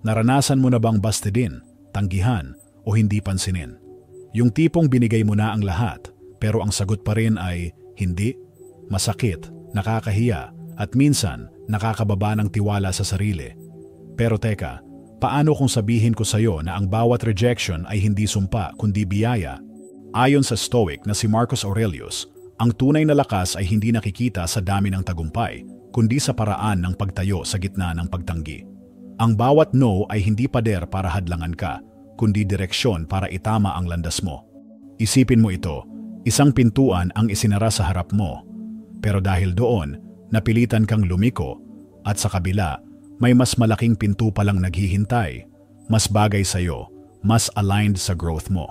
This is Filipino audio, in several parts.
Naranasan mo na bang bastidin, tanggihan, o hindi pansinin? Yung tipong binigay mo na ang lahat, pero ang sagot pa rin ay hindi, masakit, nakakahiya, at minsan nakakababa ng tiwala sa sarili. Pero teka, paano kung sabihin ko sa'yo na ang bawat rejection ay hindi sumpa kundi biyaya? Ayon sa Stoic na si Marcus Aurelius, ang tunay na lakas ay hindi nakikita sa dami ng tagumpay, kundi sa paraan ng pagtayo sa gitna ng pagtanggi. Ang bawat no ay hindi pader para hadlangan ka, kundi direksyon para itama ang landas mo. Isipin mo ito, isang pintuan ang isinara sa harap mo, pero dahil doon, napilitan kang lumiko, at sa kabila, may mas malaking pinto palang naghihintay, mas bagay sa'yo, mas aligned sa growth mo.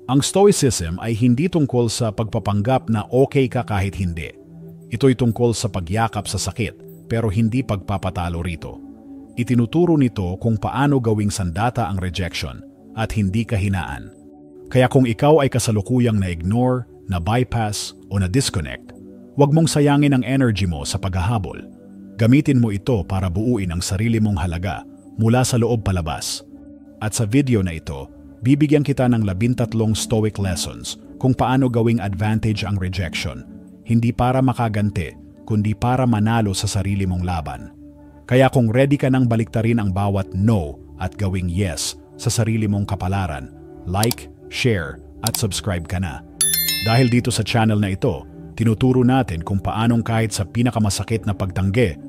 Ang Stoicism ay hindi tungkol sa pagpapanggap na okay ka kahit hindi. Ito'y tungkol sa pagyakap sa sakit pero hindi pagpapatalo rito. Itinuturo nito kung paano gawing sandata ang rejection at hindi kahinaan. Kaya kung ikaw ay kasalukuyang na-ignore, na-bypass o na-disconnect, huwag mong sayangin ang energy mo sa paghahabol. Gamitin mo ito para buuin ang sarili mong halaga mula sa loob palabas. At sa video na ito, bibigyan kita ng 13 Stoic lessons kung paano gawing advantage ang rejection, hindi para makaganti, kundi para manalo sa sarili mong laban. Kaya kung ready ka nang baliktarin ang bawat no at gawing yes sa sarili mong kapalaran, like, share, at subscribe ka na. Dahil dito sa channel na ito, tinuturo natin kung paanong kahit sa pinakamasakit na pagtanggi,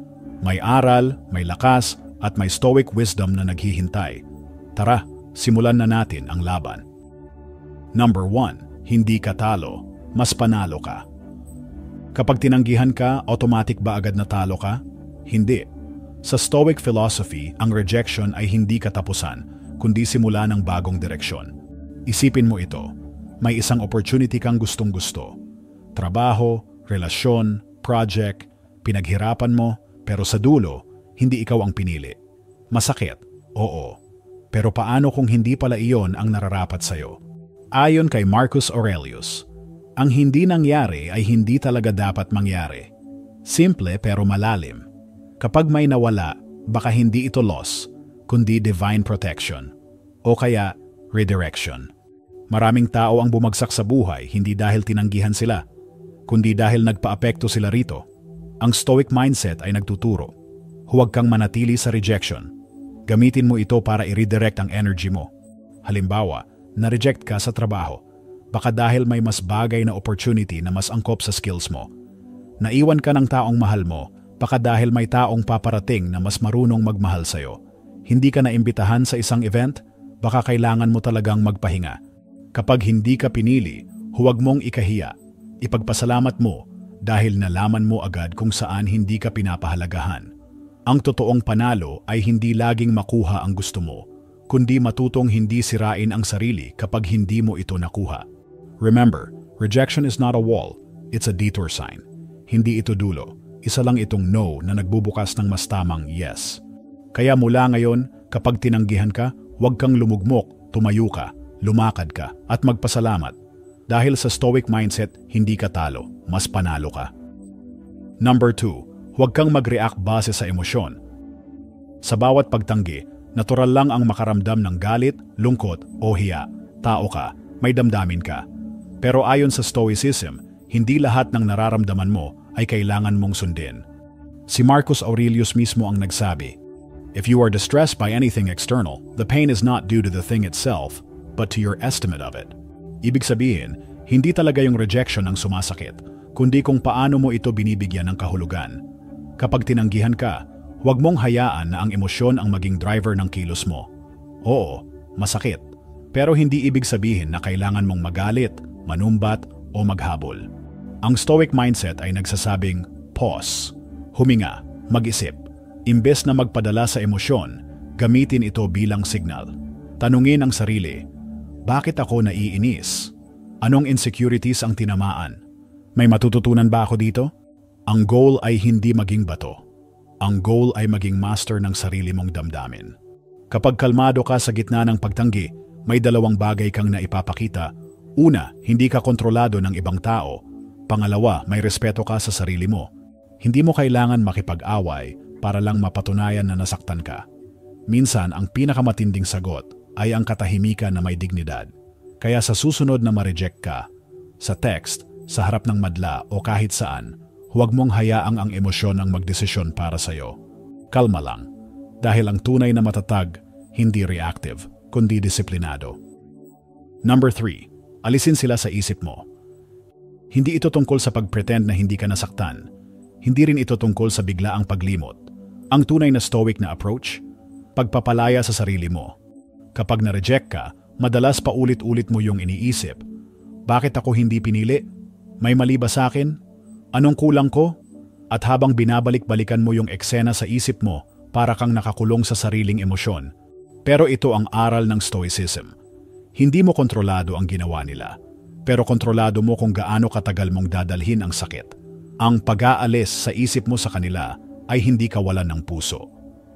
may aral, may lakas, at may Stoic wisdom na naghihintay. Tara, simulan na natin ang laban. Number 1. Hindi ka talo, mas panalo ka. Kapag tinanggihan ka, automatic ba agad na talo ka? Hindi. Sa Stoic philosophy, ang rejection ay hindi katapusan, kundi simula ng bagong direksyon. Isipin mo ito, may isang opportunity kang gustong-gusto. Trabaho, relasyon, project, pinaghirapan mo, pero sa dulo, hindi ikaw ang pinili. Masakit, oo. Pero paano kung hindi pala iyon ang nararapat sa'yo? Ayon kay Marcus Aurelius, ang hindi nangyari ay hindi talaga dapat mangyari. Simple pero malalim. Kapag may nawala, baka hindi ito loss, kundi divine protection. O kaya, redirection. Maraming tao ang bumagsak sa buhay hindi dahil tinanggihan sila, kundi dahil nagpaapekto sila rito. Ang Stoic mindset ay nagtuturo. Huwag kang manatili sa rejection. Gamitin mo ito para i-redirect ang energy mo. Halimbawa, na-reject ka sa trabaho. Baka dahil may mas bagay na opportunity na mas angkop sa skills mo. Naiwan ka ng taong mahal mo, baka dahil may taong paparating na mas marunong magmahal sa'yo. Hindi ka naimbitahan sa isang event, baka kailangan mo talagang magpahinga. Kapag hindi ka pinili, huwag mong ikahiya. Ipagpasalamat mo dahil nalaman mo agad kung saan hindi ka pinapahalagahan. Ang totoong panalo ay hindi laging makuha ang gusto mo, kundi matutong hindi sirain ang sarili kapag hindi mo ito nakuha. Remember, rejection is not a wall, it's a detour sign. Hindi ito dulo, isa lang itong no na nagbubukas ng mas tamang yes. Kaya mula ngayon, kapag tinanggihan ka, huwag kang lumugmok, tumayo ka, lumakad ka, at magpasalamat. Dahil sa Stoic mindset, hindi ka talo, mas panalo ka. Number 2. Huwag kang mag-react base sa emosyon. Sa bawat pagtanggi, natural lang ang makaramdam ng galit, lungkot o hiya. Tao ka, may damdamin ka. Pero ayon sa Stoicism, hindi lahat ng nararamdaman mo ay kailangan mong sundin. Si Marcus Aurelius mismo ang nagsabi, "If you are distressed by anything external, the pain is not due to the thing itself, but to your estimate of it." Ibig sabihin, hindi talaga yung rejection ang sumasakit, kundi kung paano mo ito binibigyan ng kahulugan. Kapag tinanggihan ka, huwag mong hayaan na ang emosyon ang maging driver ng kilos mo. Oo, masakit. Pero hindi ibig sabihin na kailangan mong magalit, manumbat, o maghabol. Ang Stoic mindset ay nagsasabing, pause, huminga, mag-isip. Imbes na magpadala sa emosyon, gamitin ito bilang signal. Tanungin ang sarili, bakit ako naiinis? Anong insecurities ang tinamaan? May matututunan ba ako dito? Ang goal ay hindi maging bato. Ang goal ay maging master ng sarili mong damdamin. Kapag kalmado ka sa gitna ng pagtanggi, may dalawang bagay kang naipapakita. Una, hindi ka kontrolado ng ibang tao. Pangalawa, may respeto ka sa sarili mo. Hindi mo kailangan makipag-away para lang mapatunayan na nasaktan ka. minsan ang pinakamatinding sagot ay ang katahimikan na may dignidad. Kaya sa susunod na ma-reject ka, sa text, sa harap ng madla o kahit saan, huwag mong hayaang ang emosyon ang magdesisyon para sa'yo. Kalma lang, dahil ang tunay na matatag, hindi reactive, kundi disiplinado. Number 3, alisin sila sa isip mo. Hindi ito tungkol sa pag-pretend na hindi ka nasaktan. Hindi rin ito tungkol sa biglaang paglimot. Ang tunay na stoic na approach, pagpapalaya sa sarili mo. Kapag na-reject ka, madalas paulit-ulit mo yung iniisip. Bakit ako hindi pinili? May mali ba sa akin? Anong kulang ko? At habang binabalik-balikan mo yung eksena sa isip mo, para kang nakakulong sa sariling emosyon. Pero ito ang aral ng Stoicism. Hindi mo kontrolado ang ginawa nila, pero kontrolado mo kung gaano katagal mong dadalhin ang sakit. Ang pag-aalis sa isip mo sa kanila ay hindi kawalan ng puso.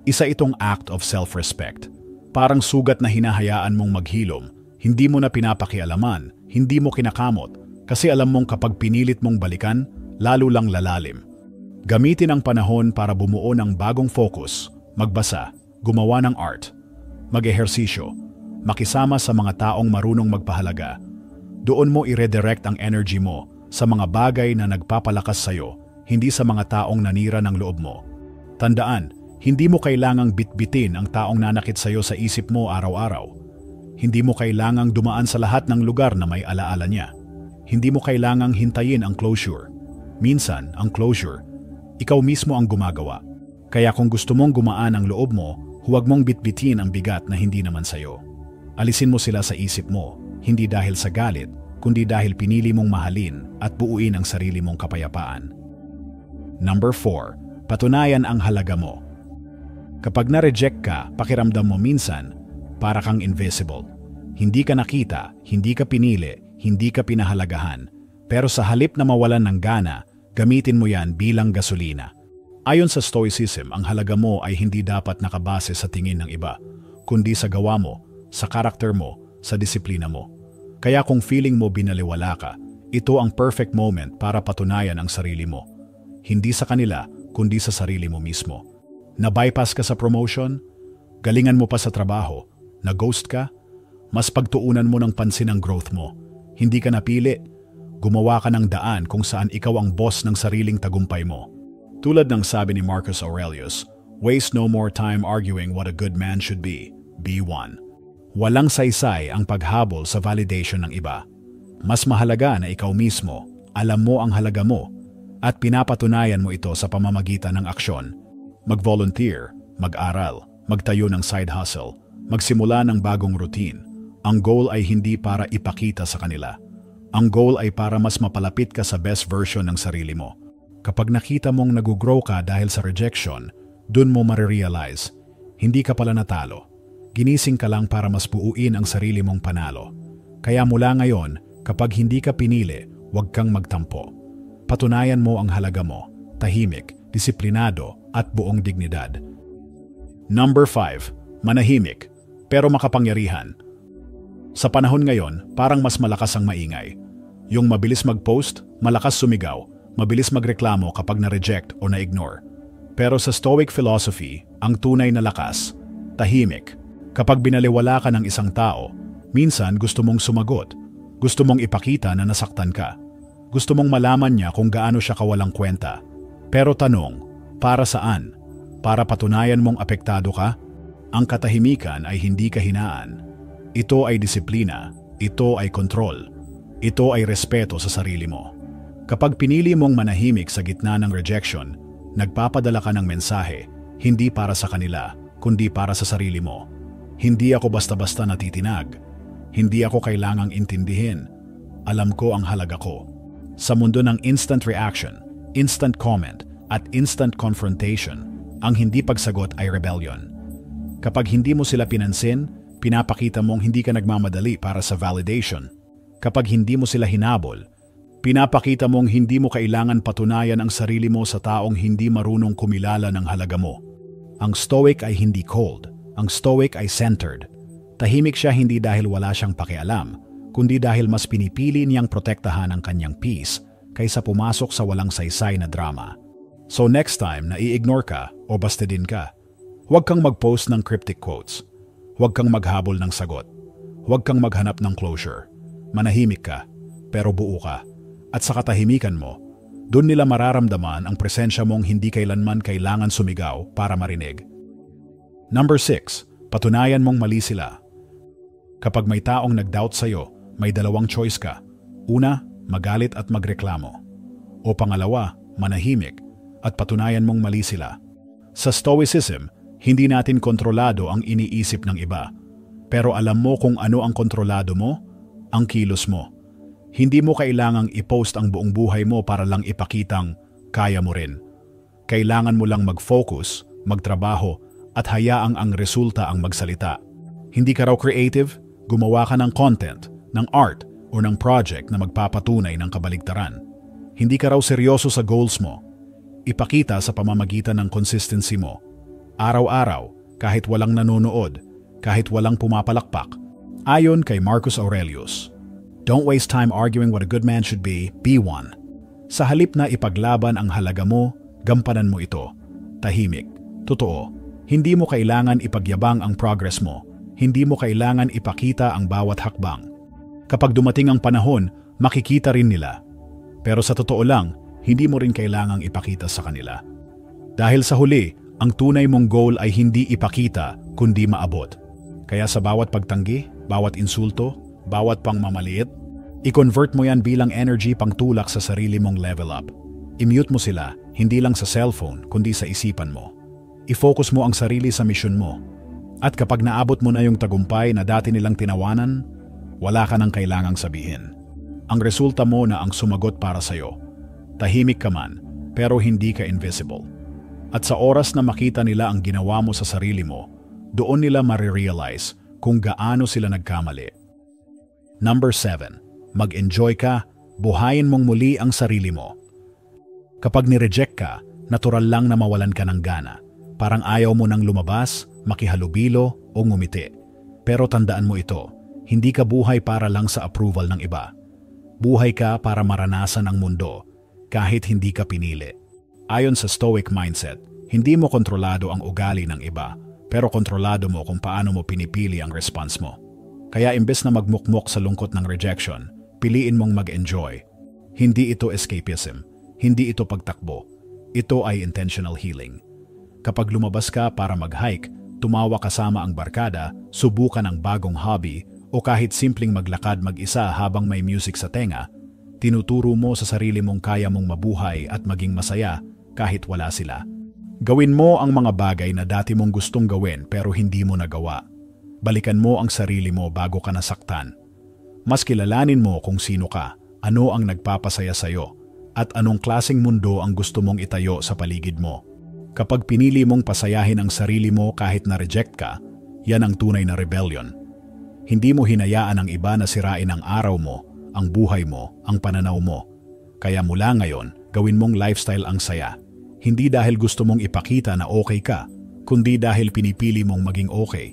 Isa itong act of self-respect. Parang sugat na hinahayaan mong maghilom, hindi mo na pinapakialaman, hindi mo kinakamot, kasi alam mong kapag pinilit mong balikan, lalo lang lalalim. Gamitin ang panahon para bumuo ng bagong focus, magbasa, gumawa ng art, mag-ehersisyo, makisama sa mga taong marunong magpahalaga. Doon mo i-redirect ang energy mo sa mga bagay na nagpapalakas sa'yo, hindi sa mga taong nanira ng loob mo. Tandaan, hindi mo kailangang bitbitin ang taong nanakit sa'yo sa isip mo araw-araw. Hindi mo kailangang dumaan sa lahat ng lugar na may alaala niya. Hindi mo kailangang hintayin ang closure. Minsan, ang closure, ikaw mismo ang gumagawa. Kaya kung gusto mong gumaan ang loob mo, huwag mong bitbitin ang bigat na hindi naman sa'yo. Alisin mo sila sa isip mo, hindi dahil sa galit, kundi dahil pinili mong mahalin at buuin ang sarili mong kapayapaan. Number 4, patunayan ang halaga mo. Kapag na-reject ka, pakiramdam mo minsan, para kang invisible. Hindi ka nakita, hindi ka pinili, hindi ka pinahalagahan. Pero sa halip na mawalan ng gana, gamitin mo yan bilang gasolina. Ayon sa Stoicism, ang halaga mo ay hindi dapat nakabase sa tingin ng iba, kundi sa gawa mo, sa karakter mo, sa disiplina mo. Kaya kung feeling mo binaliwala ka, ito ang perfect moment para patunayan ang sarili mo. Hindi sa kanila, kundi sa sarili mo mismo. Na-bypass ka sa promotion? Galingan mo pa sa trabaho? Na-ghost ka? Mas pagtuunan mo ng pansin ang growth mo. Hindi ka napili. Gumawa ka ng daan kung saan ikaw ang boss ng sariling tagumpay mo. Tulad ng sabi ni Marcus Aurelius, waste no more time arguing what a good man should be. Be one. Walang saysay ang paghabol sa validation ng iba. Mas mahalaga na ikaw mismo, alam mo ang halaga mo, at pinapatunayan mo ito sa pamamagitan ng aksyon. Mag-volunteer, mag-aral, magtayo ng side hustle, magsimula ng bagong routine. Ang goal ay hindi para ipakita sa kanila. Ang goal ay para mas mapalapit ka sa best version ng sarili mo. Kapag nakita mong nag-grow ka dahil sa rejection, dun mo marirealize, hindi ka pala natalo. Ginising ka lang para mas buuin ang sarili mong panalo. Kaya mula ngayon, kapag hindi ka pinili, huwag kang magtampo. Patunayan mo ang halaga mo, tahimik, disiplinado, at buong dignidad. Number 5, manahimik, pero makapangyarihan. Sa panahon ngayon, parang mas malakas ang maingay. Yung mabilis mag-post, malakas sumigaw, mabilis magreklamo kapag na-reject o na-ignore. Pero sa Stoic philosophy, ang tunay na lakas, tahimik. Kapag binaliwala ka ng isang tao, minsan gusto mong sumagot. Gusto mong ipakita na nasaktan ka. Gusto mong malaman niya kung gaano siya kawalang kwenta. Pero tanong, para saan? Para patunayan mong apektado ka? Ang katahimikan ay hindi kahinaan. Ito ay disiplina. Ito ay kontrol. Ito ay respeto sa sarili mo. Kapag pinili mong manahimik sa gitna ng rejection, nagpapadala ka ng mensahe, hindi para sa kanila, kundi para sa sarili mo. Hindi ako basta-basta natitinag. Hindi ako kailangang intindihin. Alam ko ang halaga ko. Sa mundo ng instant reaction, instant comment, at instant confrontation, ang hindi pagsagot ay rebellion. Kapag hindi mo sila pinansin, pinapakita mong hindi ka nagmamadali para sa validation. Kapag hindi mo sila hinabol, pinapakita mong hindi mo kailangan patunayan ang sarili mo sa taong hindi marunong kumilala ng halaga mo. Ang Stoic ay hindi cold. Ang Stoic ay centered. Tahimik siya hindi dahil wala siyang pakialam, kundi dahil mas pinipili niyang protektahan ang kanyang peace kaysa pumasok sa walang saysay na drama. So next time na i-ignore ka o bastidin ka, Huwag kang mag-post ng cryptic quotes. Huwag kang maghabol ng sagot. Huwag kang maghanap ng closure. Manahimik ka, pero buo ka. At sa katahimikan mo, doon nila mararamdaman ang presensya mong hindi kailanman kailangan sumigaw para marinig. Number 6. Patunayan mong mali sila. Kapag may taong nag-doubt sa'yo, may dalawang choice ka. Una, magalit at magreklamo. O pangalawa, manahimik at patunayan mong mali sila. Sa Stoicism, hindi natin kontrolado ang iniisip ng iba. Pero alam mo kung ano ang kontrolado mo? Ang kilos mo. Hindi mo kailangang i-post ang buong buhay mo para lang ipakitang kaya mo rin. Kailangan mo lang mag-focus, magtrabaho, at hayaang ang resulta ang magsalita. Hindi ka raw creative? Gumawa ka ng content, ng art, o ng project na magpapatunay ng kabaligtaran. Hindi ka raw seryoso sa goals mo. Ipakita sa pamamagitan ng consistency mo. Araw-araw, kahit walang nanonood, kahit walang pumapalakpak. Ayon kay Marcus Aurelius, "Don't waste time arguing what a good man should be one." Sa halip na ipaglaban ang halaga mo, gampanan mo ito. Tahimik. Totoo. Hindi mo kailangan ipagyabang ang progress mo. Hindi mo kailangan ipakita ang bawat hakbang. Kapag dumating ang panahon, makikita rin nila. Pero sa totoo lang, hindi mo rin kailangang ipakita sa kanila. Dahil sa huli, ang tunay mong goal ay hindi ipakita, kundi maabot. Kaya sa bawat pagtanggi, bawat insulto, bawat pangmamaliit, i-convert mo yan bilang energy pang tulak sa sarili mong level up. I-mute mo sila, hindi lang sa cellphone, kundi sa isipan mo. I-focus mo ang sarili sa mission mo. At kapag naabot mo na yung tagumpay na dati nilang tinawanan, wala ka nang kailangang sabihin. Ang resulta mo na ang sumagot para sa'yo. Tahimik ka man, pero hindi ka invisible. At sa oras na makita nila ang ginawa mo sa sarili mo, doon nila marirealize kung gaano sila nagkamali. Number 7. Mag-enjoy ka, buhayin mong muli ang sarili mo. Kapag ni-reject ka, natural lang na mawalan ka ng gana. Parang ayaw mo nang lumabas, makihalubilo o ngumiti. Pero tandaan mo ito, hindi ka buhay para lang sa approval ng iba. Buhay ka para maranasan ang mundo, kahit hindi ka pinili. Ayon sa Stoic mindset, hindi mo kontrolado ang ugali ng iba, pero kontrolado mo kung paano mo pinipili ang response mo. Kaya imbes na magmukmok sa lungkot ng rejection, piliin mong mag-enjoy. Hindi ito escapism, hindi ito pagtakbo. Ito ay intentional healing. Kapag lumabas ka para mag-hike, tumawa kasama ang barkada, subukan ang bagong hobby, o kahit simpleng maglakad mag-isa habang may music sa tenga, tinuturo mo sa sarili mong kaya mong mabuhay at maging masaya kahit wala sila. Gawin mo ang mga bagay na dati mong gustong gawin pero hindi mo nagawa. Balikan mo ang sarili mo bago ka nasaktan. Mas kilalanin mo kung sino ka, ano ang nagpapasaya sa'yo, at anong klaseng mundo ang gusto mong itayo sa paligid mo. Kapag pinili mong pasayahin ang sarili mo kahit na-reject ka, yan ang tunay na rebellion. Hindi mo hinayaan ang iba na sirain ang araw mo, ang buhay mo, ang pananaw mo. Kaya mula ngayon, gawin mong lifestyle ang saya. Hindi dahil gusto mong ipakita na okay ka, kundi dahil pinipili mong maging okay.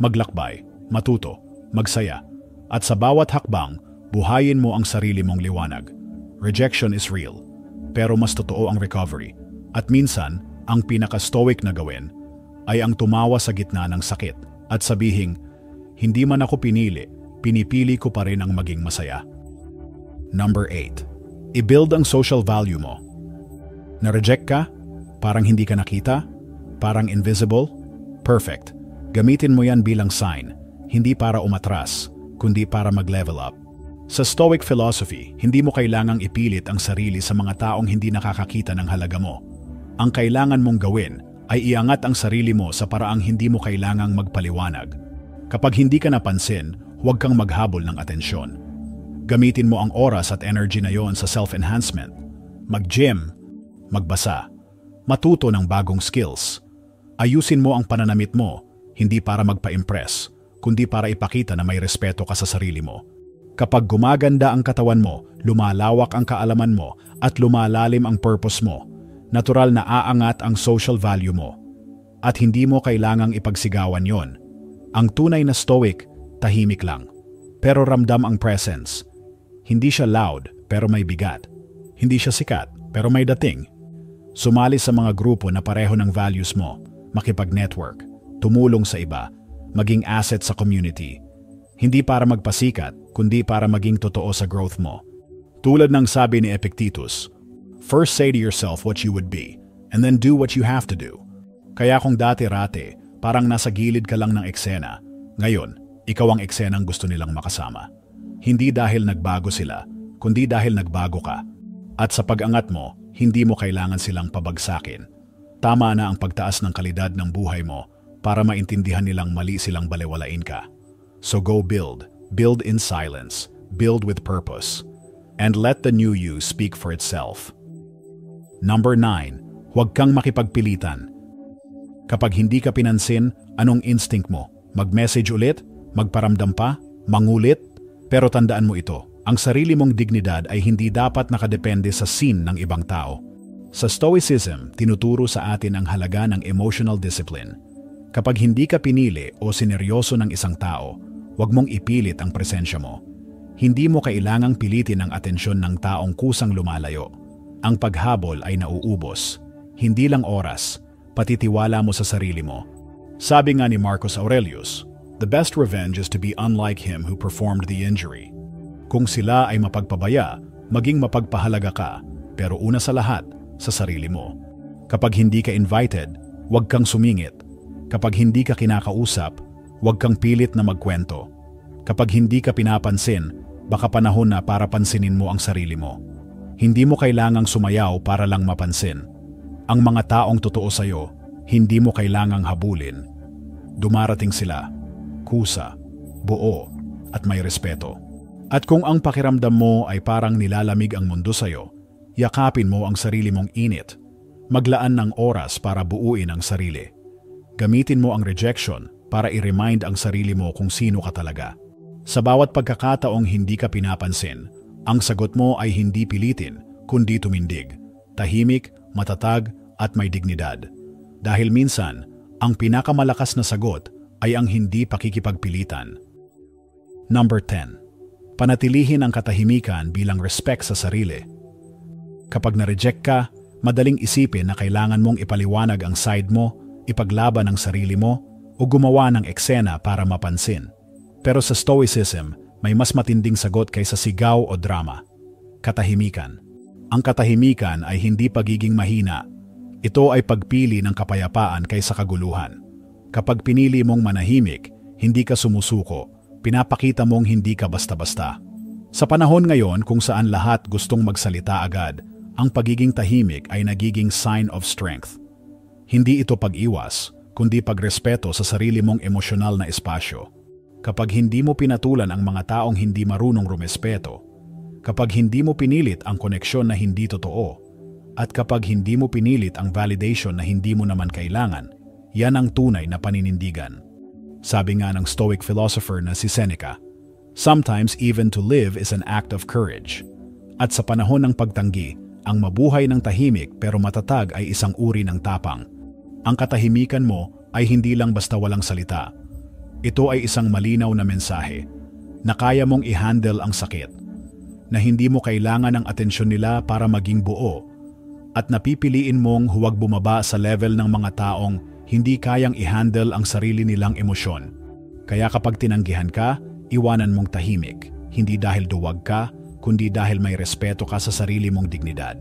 Maglakbay, matuto, magsaya, at sa bawat hakbang, buhayin mo ang sarili mong liwanag. Rejection is real, pero mas totoo ang recovery. At minsan, ang pinaka-stoic na gawin ay ang tumawa sa gitna ng sakit at sabihing, hindi man ako pinili, pinipili ko pa rin ang maging masaya. Number 8. I-build ang social value mo. Na-reject ka? Parang hindi ka nakita? Parang invisible? Perfect. Gamitin mo yan bilang sign, hindi para umatras, kundi para mag-level up. Sa Stoic philosophy, hindi mo kailangang ipilit ang sarili sa mga taong hindi nakakakita ng halaga mo. Ang kailangan mong gawin ay iangat ang sarili mo sa paraang hindi mo kailangang magpaliwanag. Kapag hindi ka napansin, huwag kang maghabol ng atensyon. Gamitin mo ang oras at energy na yon sa self-enhancement. Mag-gym, magbasa, matuto ng bagong skills. Ayusin mo ang pananamit mo, hindi para magpa-impress, kundi para ipakita na may respeto ka sa sarili mo. Kapag gumaganda ang katawan mo, lumalawak ang kaalaman mo, at lumalalim ang purpose mo, natural na aangat ang social value mo. At hindi mo kailangang ipagsigawan yon. Ang tunay na stoic, tahimik lang. Pero ramdam ang presence. Hindi siya loud, pero may bigat. Hindi siya sikat, pero may dating. Sumali sa mga grupo na pareho ng values mo. makipag-network, tumulong sa iba, maging asset sa community. Hindi para magpasikat, kundi para maging totoo sa growth mo. Tulad ng sabi ni Epictetus, first say to yourself what you would be, and then do what you have to do. Kaya kung dati-rate, parang nasa gilid ka lang ng eksena, ngayon, ikaw ang eksenang gusto nilang makasama. Hindi dahil nagbago sila, kundi dahil nagbago ka. At sa pag-angat mo, hindi mo kailangan silang pabagsakin. Tama na ang pagtaas ng kalidad ng buhay mo para maintindihan nilang mali silang balewalain ka. So go build in silence, build with purpose, and let the new you speak for itself. Number 9, huwag kang makipagpilitan. Kapag hindi ka pinansin, anong instinct mo? Mag-message ulit? Magparamdam pa? Mangulit? Pero tandaan mo ito, ang sarili mong dignidad ay hindi dapat nakadepende sa scene ng ibang tao. Sa Stoicism, tinuturo sa atin ang halaga ng emotional discipline. Kapag hindi ka pinili o sineryoso ng isang tao, huwag mong ipilit ang presensya mo. Hindi mo kailangang pilitin ang atensyon ng taong kusang lumalayo. Ang paghabol ay nauubos. Hindi lang oras, pati tiwala mo sa sarili mo. Sabi nga ni Marcus Aurelius, the best revenge is to be unlike him who performed the injury. Kung sila ay mapagpabaya, maging mapagpahalaga ka, pero una sa lahat, sa sarili mo. Kapag hindi ka invited, huwag kang sumingit. Kapag hindi ka kinakausap, huwag kang pilit na magkwento. Kapag hindi ka pinapansin, baka panahon na para pansinin mo ang sarili mo. Hindi mo kailangang sumayaw para lang mapansin. Ang mga taong totoo sa'yo, hindi mo kailangang habulin. Dumarating sila, kusa, buo, at may respeto. At kung ang pakiramdam mo ay parang nilalamig ang mundo sa'yo, yakapin mo ang sarili mong init. Maglaan ng oras para buuin ang sarili. Gamitin mo ang rejection para i-remind ang sarili mo kung sino ka talaga. Sa bawat pagkakataong hindi ka pinapansin, ang sagot mo ay hindi pilitin, kundi tumindig. Tahimik, matatag, at may dignidad. Dahil minsan, ang pinakamalakas na sagot ay ang hindi pakikipagpilitan. Number 10. Panatilihin ang katahimikan bilang respect sa sarili. Kapag na-reject ka, madaling isipin na kailangan mong ipaliwanag ang side mo, ipaglaban ang sarili mo, o gumawa ng eksena para mapansin. Pero sa Stoicism, may mas matinding sagot kaysa sigaw o drama. Katahimikan. Ang katahimikan ay hindi pagiging mahina. Ito ay pagpili ng kapayapaan kaysa kaguluhan. Kapag pinili mong manahimik, hindi ka sumusuko, pinapakita mong hindi ka basta-basta. Sa panahon ngayon kung saan lahat gustong magsalita agad, ang pagiging tahimik ay nagiging sign of strength. Hindi ito pag-iwas, kundi pagrespeto sa sarili mong emosyonal na espasyo. Kapag hindi mo pinatulan ang mga taong hindi marunong rumespeto, kapag hindi mo pinilit ang koneksyon na hindi totoo, at kapag hindi mo pinilit ang validation na hindi mo naman kailangan, yan ang tunay na paninindigan. Sabi nga ng Stoic philosopher na si Seneca, sometimes even to live is an act of courage. At sa panahon ng pagtanggi, ang mabuhay ng tahimik pero matatag ay isang uri ng tapang. Ang katahimikan mo ay hindi lang basta walang salita. Ito ay isang malinaw na mensahe na kaya mong i-handle ang sakit, na hindi mo kailangan ng atensyon nila para maging buo, at napipiliin mong huwag bumaba sa level ng mga taong hindi kayang i-handle ang sarili nilang emosyon. Kaya kapag tinanggihan ka, iwanan mong tahimik, hindi dahil duwag ka, kundi dahil may respeto ka sa sarili mong dignidad.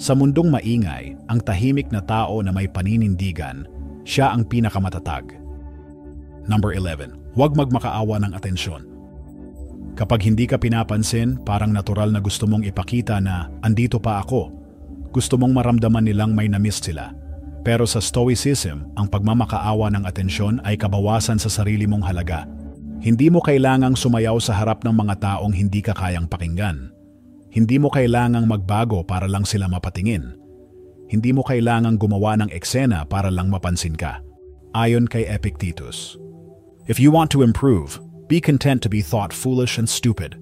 Sa mundong maingay, ang tahimik na tao na may paninindigan, siya ang pinakamatatag. Number 11. Huwag magmakaawa ng atensyon. Kapag hindi ka pinapansin, parang natural na gusto mong ipakita na andito pa ako. Gusto mong maramdaman nilang may na-miss sila. Pero sa Stoicism, ang pagmamakaawa ng atensyon ay kabawasan sa sarili mong halaga. Hindi mo kailangang sumayaw sa harap ng mga taong hindi ka kayang pakinggan. Hindi mo kailangang magbago para lang sila mapatingin. Hindi mo kailangang gumawa ng eksena para lang mapansin ka. Ayon kay Epictetus, if you want to improve, be content to be thought foolish and stupid.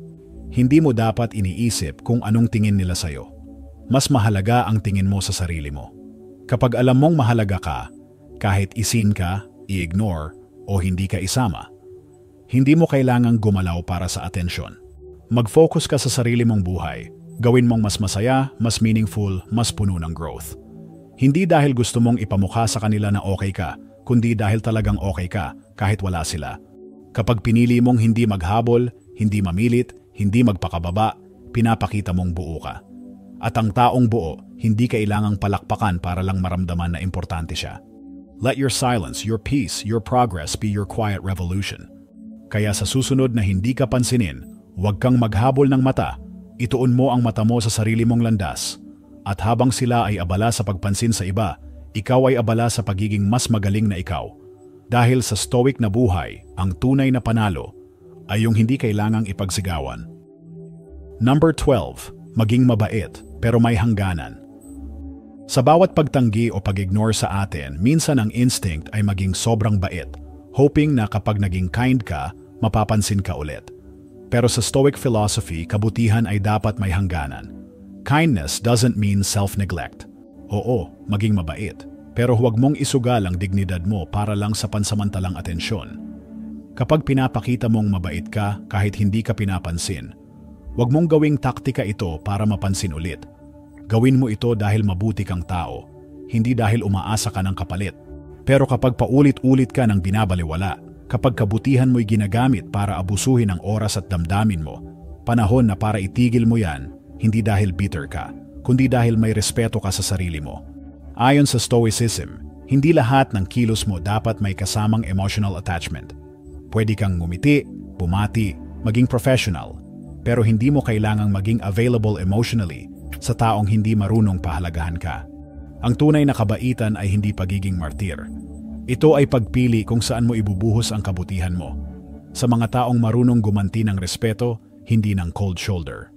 Hindi mo dapat iniisip kung anong tingin nila sa'yo. Mas mahalaga ang tingin mo sa sarili mo. Kapag alam mong mahalaga ka, kahit isin ka, i-ignore, o hindi ka isama, hindi mo kailangang gumalaw para sa atensyon. Mag-focus ka sa sarili mong buhay. Gawin mong mas masaya, mas meaningful, mas puno ng growth. Hindi dahil gusto mong ipamukha sa kanila na okay ka, kundi dahil talagang okay ka kahit wala sila. Kapag pinili mong hindi maghabol, hindi mamilit, hindi magpakababa, pinapakita mong buo ka. At ang taong buo, hindi kailangang palakpakan para lang maramdaman na importante siya. Let your silence, your peace, your progress be your quiet revolution. Kaya sa susunod na hindi ka pansinin, huwag kang maghabol ng mata, ituon mo ang mata mo sa sarili mong landas. At habang sila ay abala sa pagpansin sa iba, ikaw ay abala sa pagiging mas magaling na ikaw. Dahil sa stoic na buhay, ang tunay na panalo ay yung hindi kailangang ipagsigawan. Number 12. Maging mabait pero may hangganan. Sa bawat pagtanggi o pag-ignore sa atin, minsan ang instinct ay maging sobrang bait, hoping na kapag naging kind ka, mapapansin ka ulit. Pero sa Stoic philosophy, kabutihan ay dapat may hangganan. Kindness doesn't mean self-neglect. Oo, maging mabait, pero huwag mong isugal ang dignidad mo para lang sa pansamantalang atensyon. Kapag pinapakita mong mabait ka kahit hindi ka pinapansin, huwag mong gawing taktika ito para mapansin ulit. Gawin mo ito dahil mabuti kang tao, hindi dahil umaasa ka ng kapalit. Pero kapag paulit-ulit ka ng binabaliwala, kapag kabutihan mo'y ginagamit para abusuhin ang oras at damdamin mo, panahon na para itigil mo yan, hindi dahil bitter ka, kundi dahil may respeto ka sa sarili mo. Ayon sa Stoicism, hindi lahat ng kilos mo dapat may kasamang emotional attachment. Pwede kang ngumiti, bumati, maging professional, pero hindi mo kailangang maging available emotionally sa taong hindi marunong pahalagahan ka. Ang tunay na kabaitan ay hindi pagiging martir. Ito ay pagpili kung saan mo ibubuhos ang kabutihan mo. Sa mga taong marunong gumanti ng respeto, hindi ng cold shoulder.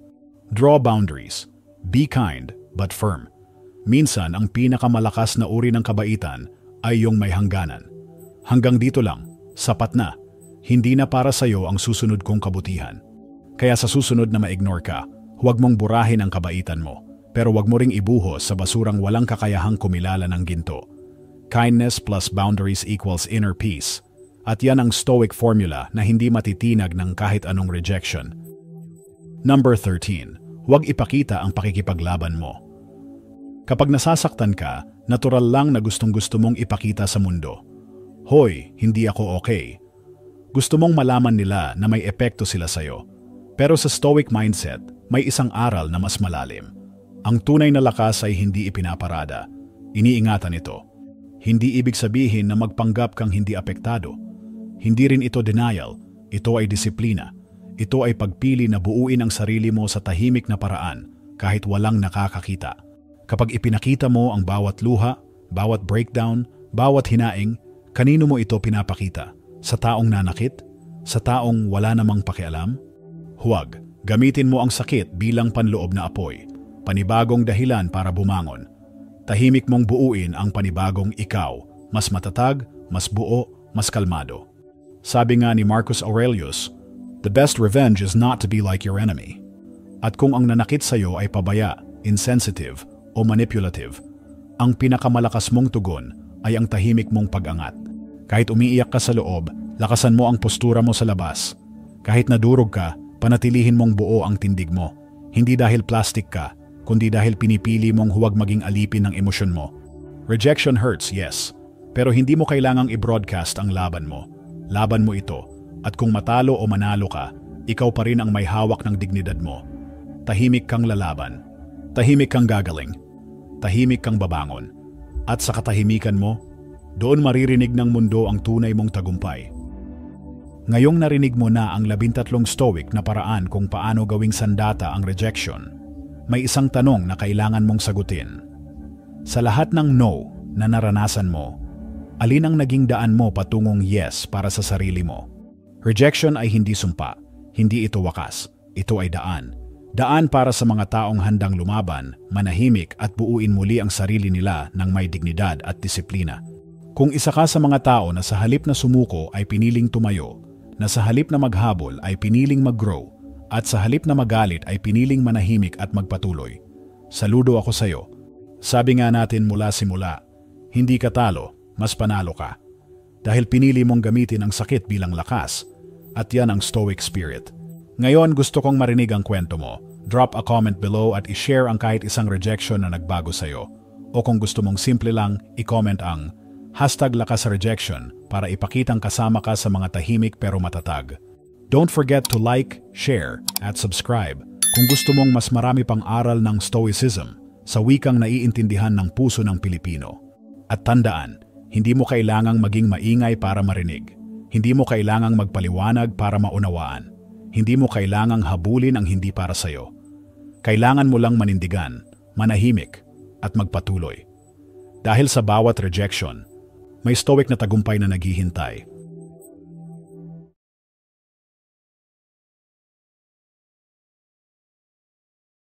Draw boundaries. Be kind, but firm. Minsan, ang pinakamalakas na uri ng kabaitan ay yung may hangganan. Hanggang dito lang, sapat na. Hindi na para sa'yo ang susunod kong kabutihan. Kaya sa susunod na ma-ignore ka, huwag mong burahin ang kabaitan mo, pero huwag mo ring ibuhos sa basurang walang kakayahang kumilala ng ginto. Kindness plus boundaries equals inner peace. At yan ang Stoic formula na hindi matitinag ng kahit anong rejection. Number 13. Huwag ipakita ang pakikipaglaban mo. Kapag nasasaktan ka, natural lang na gustong-gusto mong ipakita sa mundo. Hoy, hindi ako okay. Gusto mong malaman nila na may epekto sila sa'yo. Pero sa Stoic mindset, may isang aral na mas malalim. Ang tunay na lakas ay hindi ipinaparada. Iniingatan ito. Hindi ibig sabihin na magpanggap kang hindi apektado. Hindi rin ito denial. Ito ay disiplina. Ito ay pagpili na buuin ang sarili mo sa tahimik na paraan kahit walang nakakakita. Kapag ipinakita mo ang bawat luha, bawat breakdown, bawat hinaing, kanino mo ito pinapakita? Sa taong nanakit? Sa taong wala namang pakialam? Huwag. Gamitin mo ang sakit bilang panloob na apoy, panibagong dahilan para bumangon. Tahimik mong buuin ang panibagong ikaw, mas matatag, mas buo, mas kalmado. Sabi nga ni Marcus Aurelius, "The best revenge is not to be like your enemy." At kung ang nanakit sa'yo ay pabaya, insensitive, o manipulative, ang pinakamalakas mong tugon ay ang tahimik mong pag-angat. Kahit umiiyak ka sa loob, lakasan mo ang postura mo sa labas. Kahit nadurog ka, panatilihin mong buo ang tindig mo. Hindi dahil plastic ka, kundi dahil pinipili mong huwag maging alipin ng emosyon mo. Rejection hurts, yes. Pero hindi mo kailangang i-broadcast ang laban mo. Laban mo ito. At kung matalo o manalo ka, ikaw pa rin ang may hawak ng dignidad mo. Tahimik kang lalaban. Tahimik kang gagaling. Tahimik kang babangon. At sa katahimikan mo, doon maririnig ng mundo ang tunay mong tagumpay. Ngayong narinig mo na ang 13 Stoic na paraan kung paano gawing sandata ang rejection, may isang tanong na kailangan mong sagutin. Sa lahat ng no na naranasan mo, alin ang naging daan mo patungong yes para sa sarili mo? Rejection ay hindi sumpa, hindi ito wakas, ito ay daan. Daan para sa mga taong handang lumaban, manahimik at buuin muli ang sarili nila ng may dignidad at disiplina. Kung isa ka sa mga tao na sa halip na sumuko ay piniling tumayo, na sa halip na maghabol ay piniling mag-grow, at sa halip na magalit ay piniling manahimik at magpatuloy, saludo ako sa iyo. Sabi nga natin mula simula, hindi ka talo, mas panalo ka. Dahil pinili mong gamitin ang sakit bilang lakas, at yan ang Stoic spirit. Ngayon gusto kong marinig ang kwento mo. Drop a comment below at i-share ang kahit isang rejection na nagbago sa iyo. O kung gusto mong simple lang, i-comment ang #LakasRejection para ipakitang kasama ka sa mga tahimik pero matatag. Don't forget to like, share, at subscribe kung gusto mong mas marami pang aral ng Stoicism sa wikang naiintindihan ng puso ng Pilipino. At tandaan, hindi mo kailangang maging maingay para marinig. Hindi mo kailangang magpaliwanag para maunawaan. Hindi mo kailangang habulin ang hindi para sa'yo. Kailangan mo lang manindigan, manahimik, at magpatuloy. Dahil sa bawat rejection, may stoic na tagumpay na naghihintay.